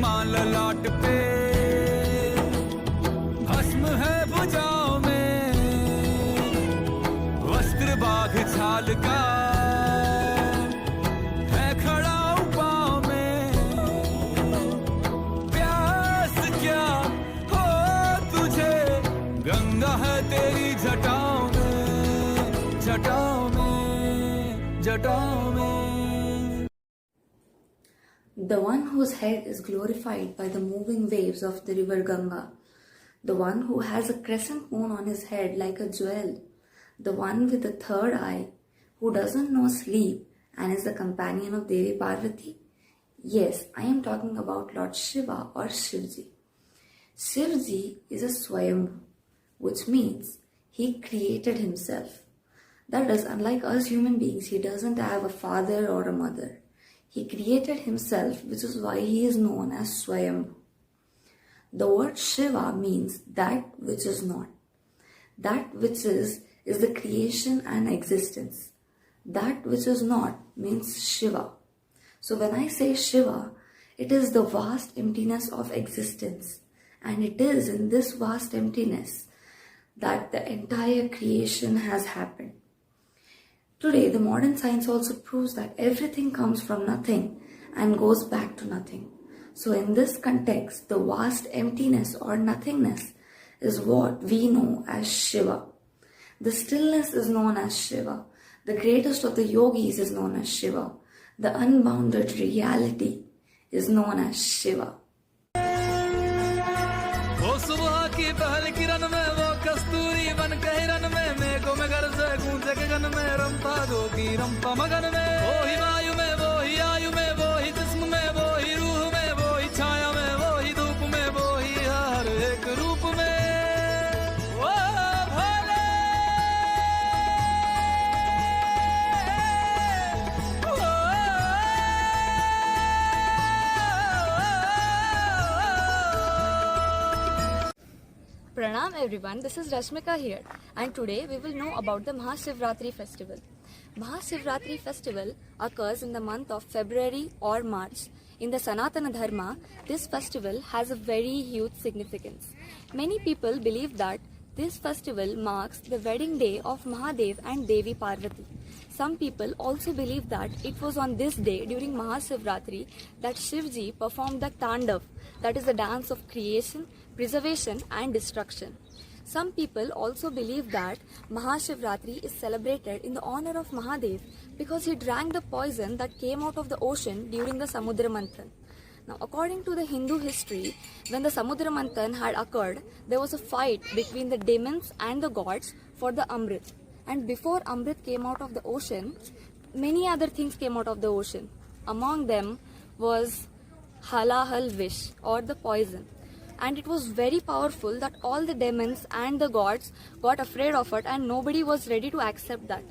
चंद्रमा ललाट पे, भस्म है भुजाओं में, वस्त्र बाघ छाल का है खड़ा पाँव में। प्यास क्या हो तुझे, गंगा है तेरी जटाओं में, जटाओं में, जटाओं में। The one whose head is glorified by the moving waves of the river Ganga, the one who has a crescent moon on his head like a jewel, the one with the third eye, who doesn't know sleep and is the companion of Devi Parvati. Yes, I am talking about Lord Shiva or Shivji. Shivji is a Swayambhu, which means he created himself. That is, unlike us human beings, he doesn't have a father or a mother. He created himself, which is why he is known as Swayambhu. The word Shiva means that which is not. That which is the creation and existence. That which is not means Shiva. So when I say Shiva, it is the vast emptiness of existence. And it is in this vast emptiness that the entire creation has happened. Today, the modern science also proves that everything comes from nothing and goes back to nothing. So in this context, the vast emptiness or nothingness is what we know as Shiva. The stillness is known as Shiva. The greatest of the yogis is known as Shiva. The unbounded reality is known as Shiva. सुबह की पहल किरण में वो कस्तूरी बन के हिरन में, मेघों में गरजे गूंजे गगन में, रंपा दो की रंपा मगन में। वो ही वायु में, वो ही आयु में, वो ही जिस्म में, वो ही रूह में, वो ही छाया में, वो ही धूप में, वो ही हर एक रूप में। वो भोले, Pranam everyone, this is Rashmika here, and today we will know about the Maha Shivratri festival. Maha Shivratri festival occurs in the month of February or March. In the Sanatana Dharma, this festival has a very huge significance. Many people believe that this festival marks the wedding day of Mahadev and Devi Parvati. Some people also believe that it was on this day during Maha Shivratri that Shivji performed the Tandav, that is the dance of creation, preservation and destruction. Some people also believe that Maha Shivratri is celebrated in the honor of Mahadev because he drank the poison that came out of the ocean during the Samudra Manthan. Now, according to the Hindu history, when the Samudra Manthan had occurred, there was a fight between the demons and the gods for the Amrit. And before Amrit came out of the ocean, many other things came out of the ocean. Among them was halahal vish or the poison. And it was very powerful that all the demons and the gods got afraid of it and nobody was ready to accept that.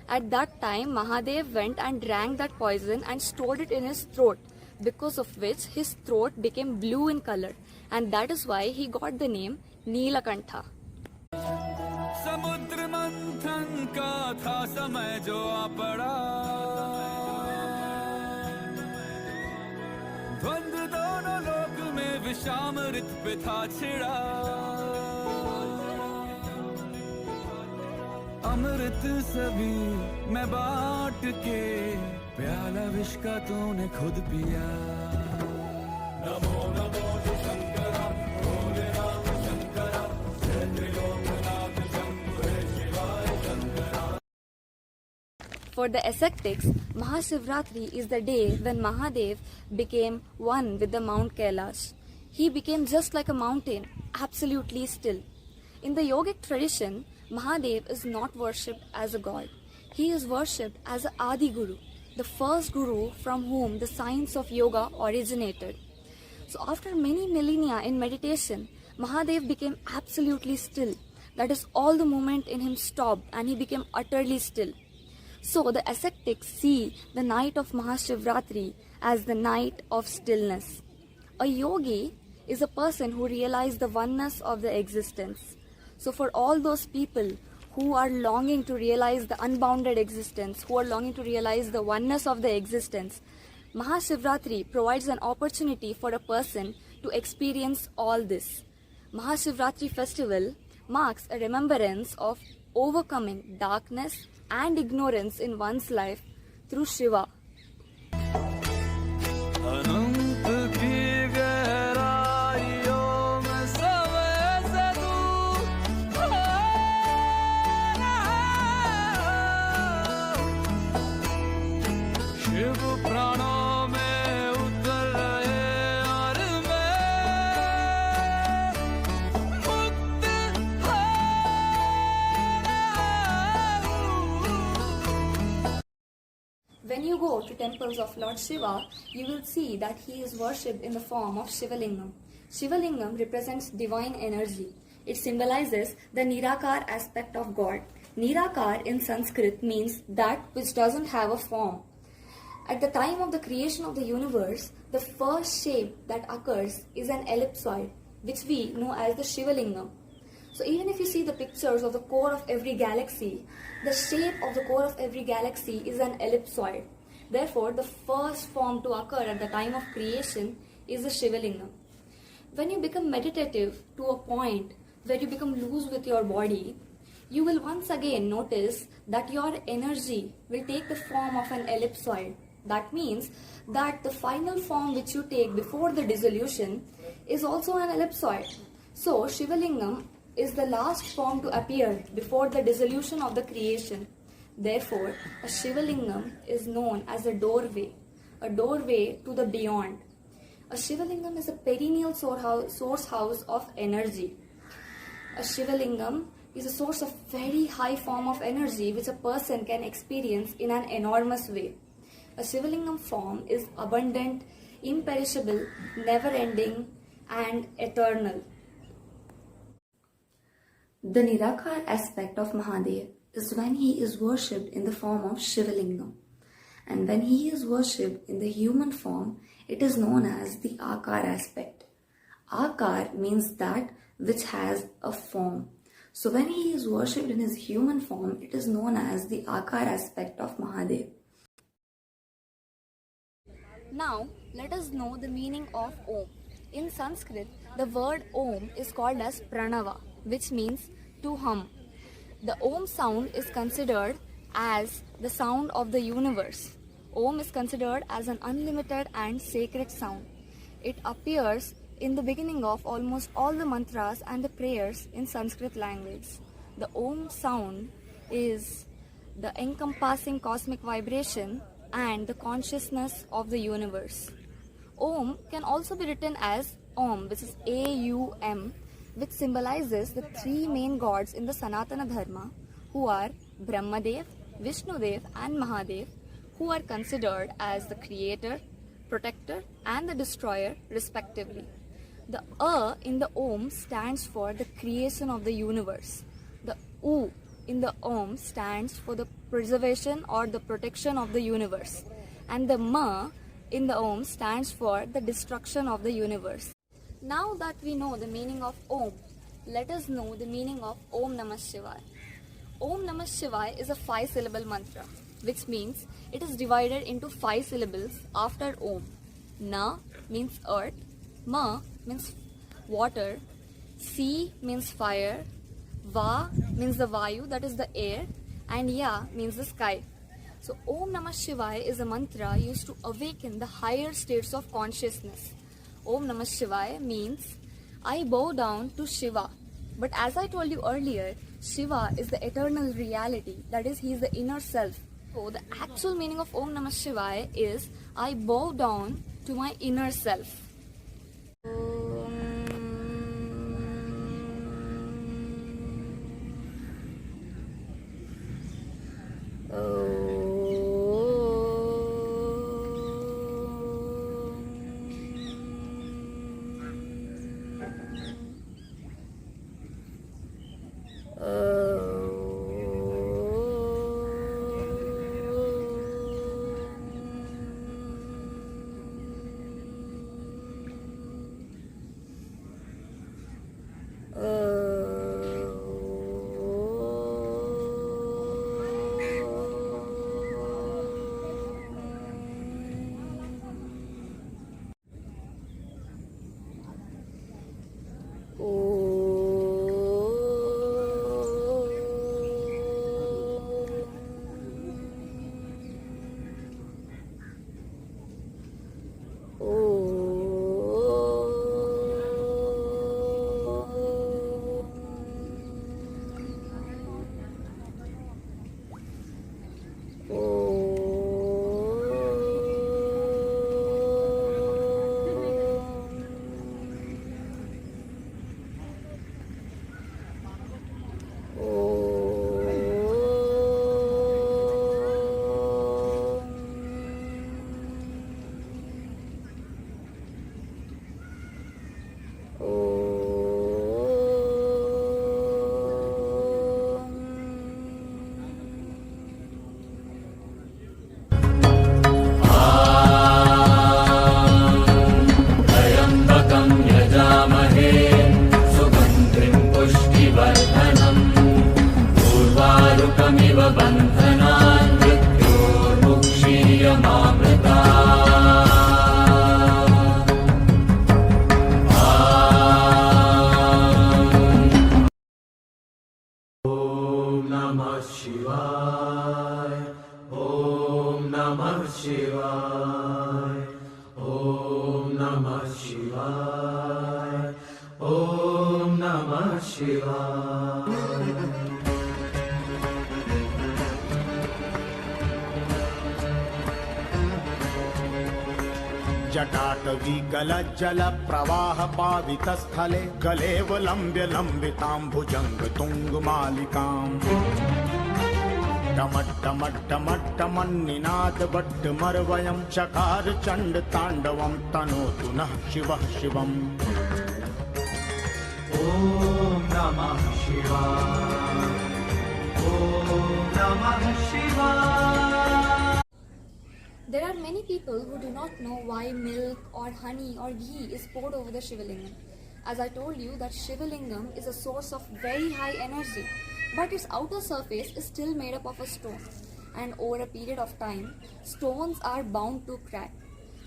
At that time, Mahadev went and drank that poison and stored it in his throat, because of which his throat became blue in color, and that is why he got the name Neelakantha. समुद्र मंथन का था समय जो आ पड़ा, द्वंद्व दोनों लोक में विषामृत पे था छिड़ा। अमृत सभी मैं बांट के, प्याला विष का तूने खुद पिया। नमो नमो शंकरा, भोले राम शंकरा, जय त्रिलोकनाथ शंभु हे शिवाय Shankara. For the ascetics, Maha Shivratri is the day when Mahadev became one with the Mount Kailash. He became just like a mountain, absolutely still. In the yogic tradition, Mahadev is not worshipped as a god. He is worshipped as an Adi Guru, the first guru from whom the science of yoga originated. So after many millennia in meditation, Mahadev became absolutely still. That is, all the movement in him stopped and he became utterly still. So the ascetics see the night of Maha Shivratri as the night of stillness. A yogi is a person who realizes the oneness of the existence. So for all those people who are longing to realize the unbounded existence, who are longing to realize the oneness of the existence, Maha Shivratri provides an opportunity for a person to experience all this. Maha Shivratri festival marks a remembrance of overcoming darkness and ignorance in one's life through Shiva. अनंत की गहराइयों में समय से दूर शिव प्राणों में उतर रहे और मैं मुक्त When you go to temples of Lord Shiva, you will see that he is worshipped in the form of Shivalingam. Shivalingam represents divine energy. It symbolizes the Nirakar aspect of God. Nirakar in Sanskrit means that which doesn't have a form. At the time of the creation of the universe, the first shape that occurs is an ellipsoid, which we know as the Shivalingam. So even if you see the pictures of the core of every galaxy, the shape of the core of every galaxy is an ellipsoid. Therefore, the first form to occur at the time of creation is the Shivalingam. When you become meditative to a point where you become loose with your body, you will once again notice that your energy will take the form of an ellipsoid. That means that the final form which you take before the dissolution is also an ellipsoid. So, Shivalingam is the last form to appear before the dissolution of the creation. Therefore, a Shivalingam is known as a doorway to the beyond. A Shivalingam is a perennial source house of energy. A Shivalingam is a source of very high form of energy which a person can experience in an enormous way. A Shivalingam form is abundant, imperishable, never-ending, and eternal. The Nirakar aspect of Mahadev is when he is worshipped in the form of Shivalingam. And when he is worshipped in the human form, it is known as the Akar aspect. Akar means that which has a form. So when he is worshipped in his human form, it is known as the Akar aspect of Mahadev. Now, let us know the meaning of Om. In Sanskrit, the word Om is called as Pranava, which means to hum. The Om sound is considered as the sound of the universe. Om is considered as an unlimited and sacred sound. It appears in the beginning of almost all the mantras and the prayers in Sanskrit language. The Om sound is the encompassing cosmic vibration and the consciousness of the universe. Om can also be written as Om, which is A-U-M, which symbolizes the three main gods in the Sanatana Dharma, who are Brahmadev, Vishnudev and Mahadev, who are considered as the creator, protector and the destroyer respectively. The A in the Om stands for the creation of the universe. The U in the Om stands for the preservation or the protection of the universe. And the Ma in the Om stands for the destruction of the universe. Now that we know the meaning of Om, let us know the meaning of Om Namah Shivaya. Om Namah Shivaya is a 5-syllable mantra, which means it is divided into 5 syllables after Om. Na means earth, Ma means water, Si means fire, Va means the Vayu, that is the air, and Ya means the sky. So Om Namah Shivaya is a mantra used to awaken the higher states of consciousness. Om Namah Shivaya means I bow down to Shiva. But as I told you earlier, Shiva is the eternal reality, that is, he is the inner self. So the actual meaning of Om Namah Shivaya is I bow down to my inner self. जटाटवीकलज्जलप्रवाहपावितस्थले गलेवलम्ब्य लम्बिताम्भुजङ्गतुङ्गमालिकाम् टमट्टमट्टमट्टमन्निनादभट्टमर्वयं चकार चण्डताण्डवं तनोतु नः शिवः शिवम् ॐ नमः शिवाय ॐ नमः शिवाय। There are many people who do not know why milk or honey or ghee is poured over the Shivalingam. As I told you that Shivalingam is a source of very high energy, but its outer surface is still made up of a stone, and over a period of time, stones are bound to crack.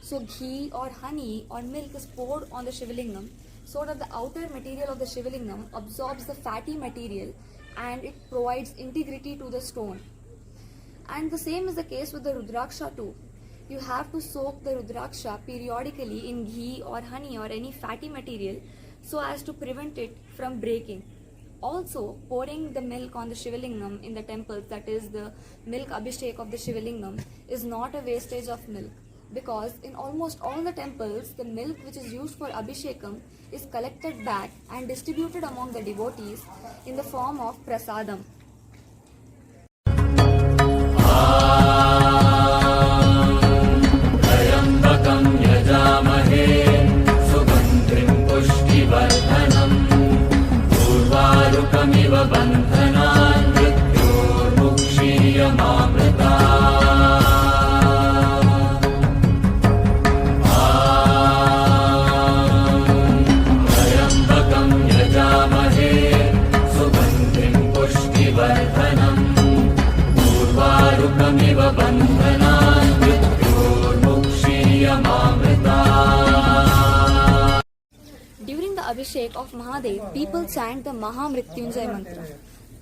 So ghee or honey or milk is poured on the Shivalingam so that the outer material of the Shivalingam absorbs the fatty material and it provides integrity to the stone. And the same is the case with the Rudraksha too. You have to soak the Rudraksha periodically in ghee or honey or any fatty material so as to prevent it from breaking. Also, pouring the milk on the Shivalingam in the temples, that is the milk abhishek of the Shivalingam, is not a wastage of milk, because in almost all the temples, the milk which is used for abhishekam is collected back and distributed among the devotees in the form of prasadam. कमिव बन्धनान् मृत्योर्मुक्षीयमामृता त्र्यम्बकं यजामहे सुगन्धिं पुष्टिवर्धनम् उर्वारुकमिव बन्धनान् मृत्योर्मुक्षीयमामृता। During the Abhishek of Mahadev, people chant the Maha Mrityunjaya mantra.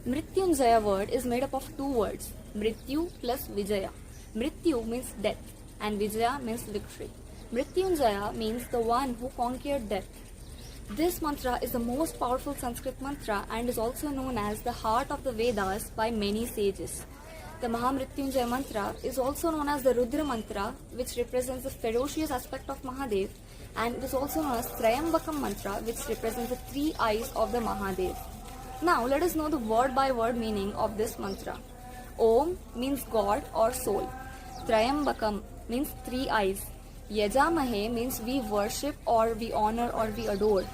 Mrityunjaya word is made up of two words, Mrityu plus Vijaya. Mrityu means death and Vijaya means victory. Mrityunjaya means the one who conquered death. This mantra is the most powerful Sanskrit mantra and is also known as the heart of the Vedas by many sages. The Maha Mrityunjaya mantra is also known as the Rudra mantra, which represents the ferocious aspect of Mahadev, and it is also known as Trayambakam mantra, which represents the three eyes of the Mahadev. Now let us know the word by word meaning of this mantra. Om means God or soul. Trayambakam means three eyes. Yajamahe means we worship or we honor or we adore.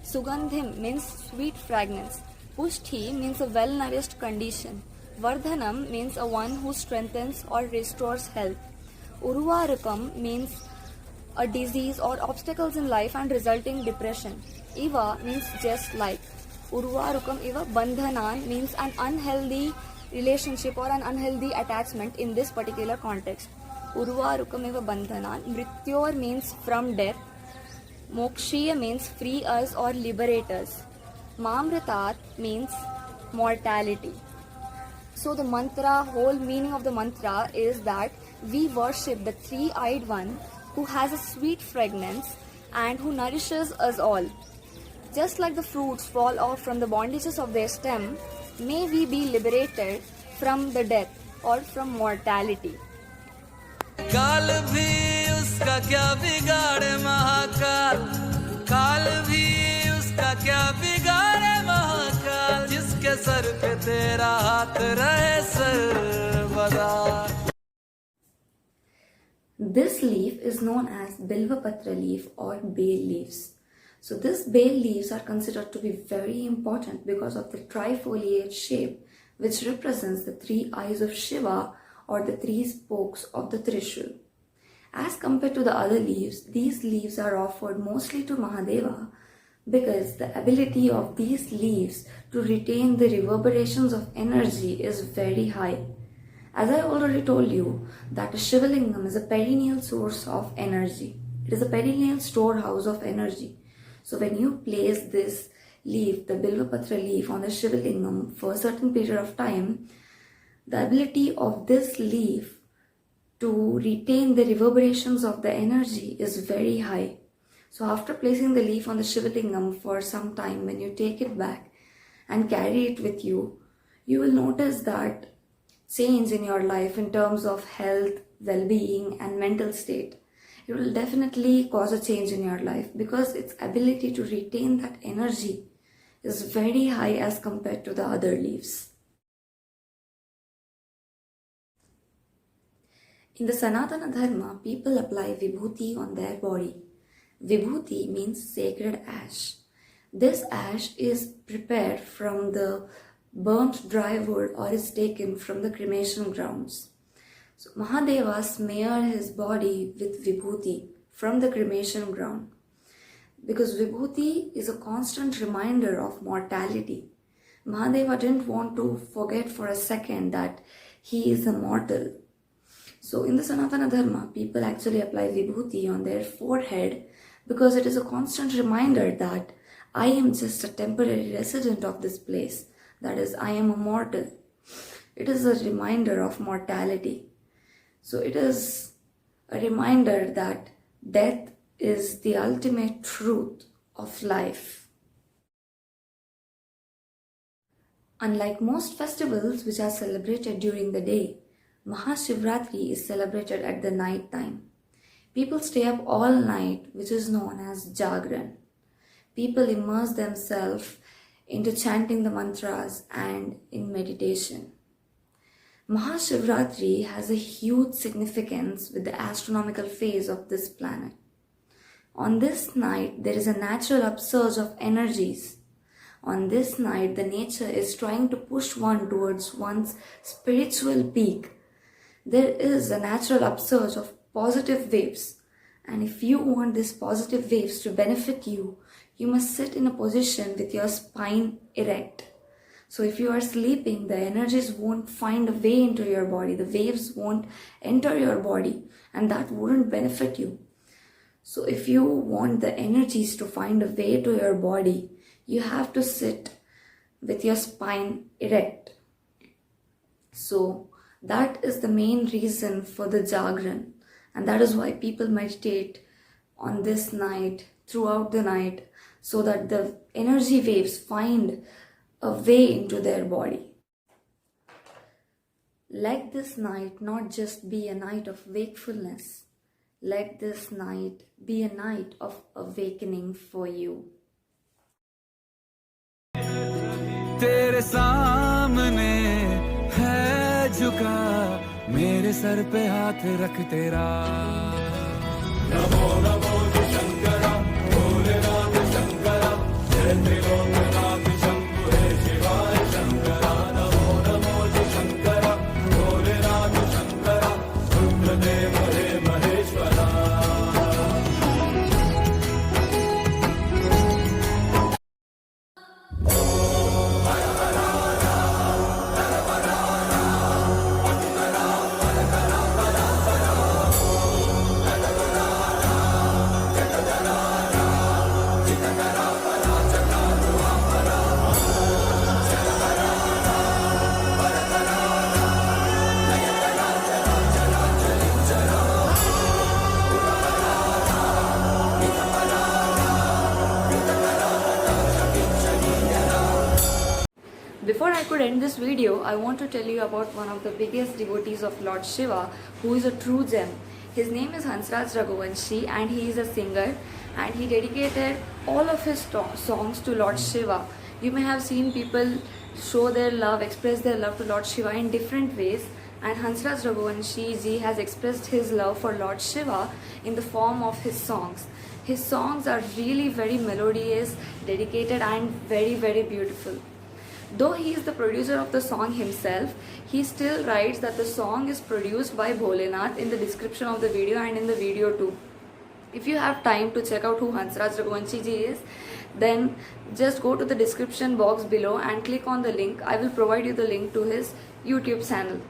Sugandhim means sweet fragrance. Pushti means a well-nourished condition. Vardhanam means a one who strengthens or restores health. Uruvarukam means a disease or obstacles in life and resulting depression. Iva means just like. Urvarukam iva bandhanan means an unhealthy relationship or an unhealthy attachment in this particular context. Urvarukam iva bandhanan. Mrityor means from death. Mokshiya means free us or liberate us. Mamritat means mortality. So the mantra, whole meaning of the mantra is that we worship the three-eyed one who has a sweet fragrance and who nourishes us all. Just like the fruits fall off from the bondages of their stem, may we be liberated from the death or from mortality. काल भी उसका क्या बिगाड़े महाकाल, काल भी उसका क्या बिगाड़े महाकाल, जिसके सर पे तेरा हाथ रहे सर्वदा। This leaf is known as Bilvapatra leaf or bay leaves. So this bay leaves are considered to be very important because of the trifoliate shape, which represents the three eyes of Shiva or the three spokes of the Trishul. As compared to the other leaves, these leaves are offered mostly to Mahadeva because the ability of these leaves to retain the reverberations of energy is very high. As I already told you, that a Shivalingam is a perennial source of energy. It is a perennial storehouse of energy. So when you place this leaf, the Bilvapatra leaf, on the Shivalingam for a certain period of time, the ability of this leaf to retain the reverberations of the energy is very high. So after placing the leaf on the Shivalingam for some time, when you take it back and carry it with you, you will notice that change in your life in terms of health, well-being and mental state. it will definitely cause a change in your life, because its ability to retain that energy is very high as compared to the other leaves. In the Sanatana Dharma, people apply vibhuti on their body. Vibhuti means sacred ash. This ash is prepared from the burnt dry wood or is taken from the cremation grounds. So Mahadeva smeared his body with vibhuti from the cremation ground, because vibhuti is a constant reminder of mortality. Mahadeva didn't want to forget for a second that he is immortal. So in the Sanatana Dharma, people actually apply vibhuti on their forehead because it is a constant reminder that I am just a temporary resident of this place. That is, I am immortal. It is a reminder of mortality. So it is a reminder that death is the ultimate truth of life. Unlike most festivals which are celebrated during the day, Maha Shivratri is celebrated at the night time. People stay up all night, which is known as Jagran. People immerse themselves into chanting the mantras and in meditation. Maha Shivratri has a huge significance with the astronomical phase of this planet. On this night, there is a natural upsurge of energies. On this night, the nature is trying to push one towards one's spiritual peak. There is a natural upsurge of positive waves, and if you want these positive waves to benefit you, you must sit in a position with your spine erect. So if you are sleeping, the energies won't find a way into your body, the waves won't enter your body, and that wouldn't benefit you. So if you want the energies to find a way to your body, you have to sit with your spine erect. So that is the main reason for the Jagran, and that is why people meditate on this night, throughout the night, so that the energy waves find a way into their body. Let this night not just be a night of wakefulness, let this night be a night of awakening for you. तेरे सामने है झुका, मेरे sir पे हाथ रख तेरा। नमो नमो शंकरा, भोलेनाथ शंकरा, जय त्रिलोकनाथ शंभु हे शिवाय शंकरा। नमो नमो शंकरा, भोलेनाथ शंकरा, रुद्रदेव हे Maheshwara. Before I could end this video, I want to tell you about one of the biggest devotees of Lord Shiva, who is a true gem. His name is Hansraj Raghuvanshi, and he is a singer, and he dedicated all of his songs to Lord Shiva. You may have seen people show their love, express their love to Lord Shiva in different ways, and Hansraj Raghuvanshi ji has expressed his love for Lord Shiva in the form of his songs. His songs are really very melodious, dedicated, and very, very beautiful. Though he is the producer of the song himself, he still writes that the song is produced by Bholenath in the description of the video and in the video too. If you have time to check out who Hansraj Raghuvanshi ji is, then just go to the description box below and click on the link. I will provide you the link to his YouTube channel.